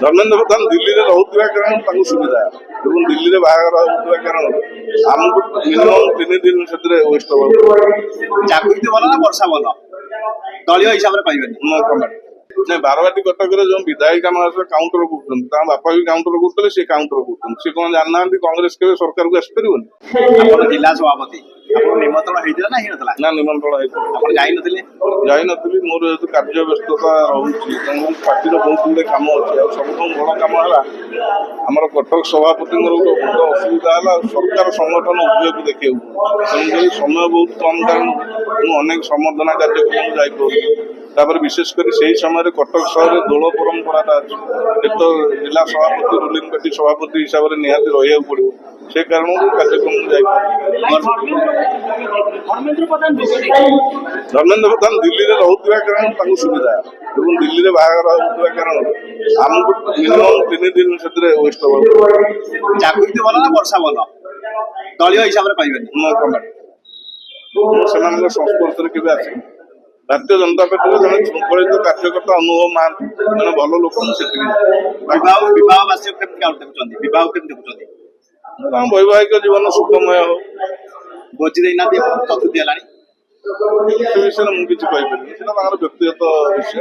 ଧର୍ମେନ୍ଦ୍ର ପ୍ରଧାନ ଦିଲ୍ଲୀରେ ରହୁଥିବା କାରଣ ତାଙ୍କୁ ସୁବିଧା ଏବଂ ଦିଲ୍ଲୀରେ ବାହାଘର ହେଉଥିବା କାରଣ ଆମକୁ ମିନିମମ୍ 3 ଦିନ ସେଥିରେ ୱେଷ୍ଟ ହବାକୁ ଚାକୁରି ଭଲ ନା ବର୍ଷା ଭଲ ଦଳୀୟ ହିସାବରେ ପାଇବେନି। ମୋ କମେଣ୍ଟ ନାଇଁ ବାରବାଟୀ କଟକରେ ଯୋଉ ବିଧାୟିକା ମହାଶୟ କାଉଣ୍ଟର କରୁଛନ୍ତି ତାଙ୍କ ବାପା ବି କାଉଣ୍ଟର କରୁଥିଲେ ସେ କାଉଣ୍ଟର କରୁଛନ୍ତି ସେ କଣ ଜାଣିନାହାନ୍ତି କଂଗ୍ରେସ କେବେ ସରକାରକୁ ଆସିପାରିବନି। ଆପଣ ଜିଲ୍ଲା ସଭାପତି ଆପଣ ନିମନ୍ତ୍ରଣ ହେଇଥିଲା ନା ହେଇନଥିଲା? ନା ନିମନ୍ତ୍ରଣ ହେଇଥିଲା ଆପଣ ଯାଇନଥିଲେ? ଯାଇନଥିଲି ମୋର ଯେହେତୁ କାର୍ଯ୍ୟ ବ୍ୟସ୍ତତା ରହୁଛି ତେଣୁ ପାର୍ଟିର ବହୁତ ଗୁଡେ କାମ ଅଛି ଆଉ ସବୁଠୁ ବଡ଼ କାମ ହେଲା ଆମର କଟକ ସଭାପତିଙ୍କର ଗୋଟେ ବଡ଼ ଅସୁବିଧା ହେଲା ସରକାର ସଂଗଠନ ଉଦ୍ୟୋଗକୁ ଦେଖିବାକୁ ତେଣୁକରି ସମୟ ବହୁତ କମ୍ କାରଣରୁ ମୁଁ ଅନେକ ସମ୍ବର୍ଦ୍ଧନା କାର୍ଯ୍ୟକ୍ରମକୁ ଯାଇପାରୁଛି ତାପରେ ବିଶେଷ କରି ସେହି ସମୟରେ କଟକ ସହରରେ ଦୋଳ ପରମ୍ପରାଟା ଅଛି ଏକ ତ ଜିଲ୍ଲା ସଭାପତି ରୁଲିଂ ପାର୍ଟି ସଭାପତି ହିସାବରେ ନିହାତି ରହିବାକୁ ପଡ଼ିବ ସେ କାରଣରୁ କାର୍ଯ୍ୟକ୍ରମକୁ ଯାଇପାରୁଛି। ଧର୍ମେନ୍ଦ୍ର ପ୍ରଧାନ ଦିଲ୍ଲୀରେ ରହୁଥିବା କାରଣ ତାଙ୍କୁ ସୁବିଧା ଏବଂ ଦିଲ୍ଲୀରେ ବାହାଘର ହେଉଥିବା କାରଣ ଆମକୁ ମିନିମମ୍ 3 ଦିନ ସେଥିରେ ୱେଷ୍ଟ ହବାକୁ ଚାକୁରି ଭଲ ନା ବର୍ଷା ଭଲ ଦଳୀୟ ହିସାବରେ ପାଇବେନି। ମୋ କମେଣ୍ଟ ମୁଁ ସେମାନଙ୍କ ସଂସ୍ପର୍ଶରେ କେବେ ଆସିନି ଭାରତୀୟ ଜନତା ପାର୍ଟିର ଜଣେ ଶୃଙ୍ଖଳିତ କାର୍ଯ୍ୟକର୍ତ୍ତା ଅନୁଭବ ମହାନ୍ତି ଜଣେ ଭଲ ଲୋକ ମୁଁ ସେତିକି ବିବାହ ବାର୍ଷିକ କେମିତି ଦେଖୁଛନ୍ତି ବିବାହ କେମିତି ଦେଖୁଛନ୍ତି? ତାଙ୍କ ବୈବାହିକ ଜୀବନ ସୁଖମୟ ହଉ ଭୋଜି ଦେଇନାହାନ୍ତି ଚତୁର୍ଥୀ ହେଲାଣି ସେ ବିଷୟରେ ମୁଁ କିଛି କହିପାରିବି ସେଟା ତାଙ୍କର ବ୍ୟକ୍ତିଗତ ବିଷୟ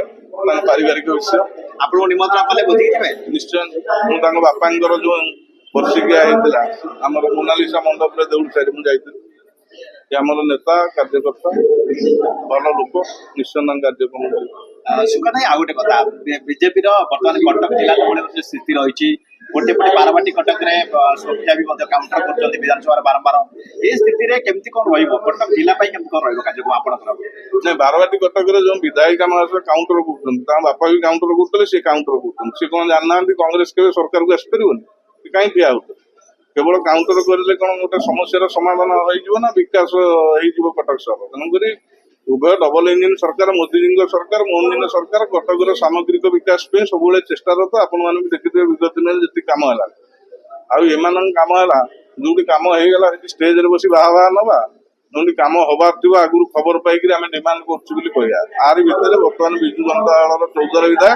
ତାଙ୍କ ପାରିବାରିକ ବିଷୟ। ଆପଣଙ୍କୁ ନିମନ୍ତ୍ରଣ କଲେ ଭୋଜିକି ଯିବେ? ନିଶ୍ଚୟ ମୁଁ ତାଙ୍କ ବାପାଙ୍କର ଯୋଉ ବର୍ଷିକିଆ ହେଇଥିଲା ଆମର ମୋନାଲିସା ମଣ୍ଡପରେ ଦେଉଳସାହିରେ ମୁଁ ଯାଇଥିଲି ସେ ଆମର ନେତା କାର୍ଯ୍ୟକର୍ତ୍ତା ଭଲ ଲୋକ ନିଶ୍ଚୟ ତାଙ୍କ କାର୍ଯ୍ୟକ୍ରମ ସୁଖା ଭାଇ ଆଉ ଗୋଟେ କଥା ବିଜେପିର ବର୍ତ୍ତମାନ କଟକ ଜିଲ୍ଲା ଯୋଉଭଳି ସ୍ଥିତି ରହିଛି ଗୋଟେ ପଟେ ବାରବାଟୀ କଟକରେ ସୁରକ୍ଷା ବି ମଧ୍ୟ କାଉଣ୍ଟର କରୁଛନ୍ତି ବିଧାନସଭାରେ ବାରମ୍ବାର ଏ ସ୍ଥିତିରେ କେମିତି କଣ ରହିବ କଟକ ଜିଲ୍ଲା ପାଇଁ କେମିତି କଣ ରହିବ କାର୍ଯ୍ୟକ୍ରମ ଆପଣଙ୍କର? ନାଇଁ ବାରବାଟୀ କଟକରେ ଯୋଉ ବିଧାୟିକା ମହାଶୟ କାଉଣ୍ଟର କରୁଛନ୍ତି ତାଙ୍କ ବାପା ବି କାଉଣ୍ଟର କରୁଥିଲେ ସେ କାଉଣ୍ଟର କରୁଛନ୍ତି ସେ କଣ ଜାଣିନାହାନ୍ତି କଂଗ୍ରେସ କେବେ ସରକାରକୁ ଆସିପାରିବନି ସେ କାହିଁ ଠିଆ ହଉଥିଲେ କେବଳ କାଉଣ୍ଟର କରିଲେ କଣ ଗୋଟେ ସମସ୍ୟାର ସମାଧାନ ହେଇଯିବ ନା ବିକାଶ ହେଇଯିବ କଟକ ସହର ତେଣୁକରି ଉଭୟ ଡବଲ ଇଞ୍ଜିନ ସରକାର ମୋଦିଜୀଙ୍କ ସରକାର ମୋହନଜୀଙ୍କ ସରକାର କଟକର ସାମଗ୍ରିକ ବିକାଶ ପାଇଁ ସବୁବେଳେ ଚେଷ୍ଟାରତ ଆପଣମାନେ ବି ଦେଖିଥିବେ ବିଗତ ଦିନରେ ଯେତିକି କାମ ହେଲା ଆଉ ଏମାନଙ୍କ କାମ ହେଲା ଯୋଉଠି କାମ ହେଇଗଲା ସେଠି ଷ୍ଟେଜରେ ବସି ବାହା ନବା ଯୋଉଠି କାମ ହବାର ଥିବ ଆଗରୁ ଖବର ପାଇକିରି ଆମେ ଡିମାଣ୍ଡ କରୁଛୁ ବୋଲି କହିବା ଆରି ଭିତରେ ବର୍ତ୍ତମାନ ବିଜୁ ଜନତା ଦଳର 14 ବିଧାୟକ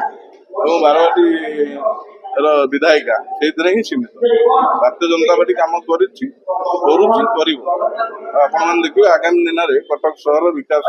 ଏବଂ ବାରବାଟୀ ବିଧାୟିକା ସେଇଥିରେ ହିଁ ସୀମିତ ଭାରତୀୟ ଜନତା ପାର୍ଟି କାମ କରିଛି କରୁଛି କରିବ ଆପଣମାନେ ଦେଖିବେ ଆଗାମୀ ଦିନରେ କଟକ ସହର ବିକାଶ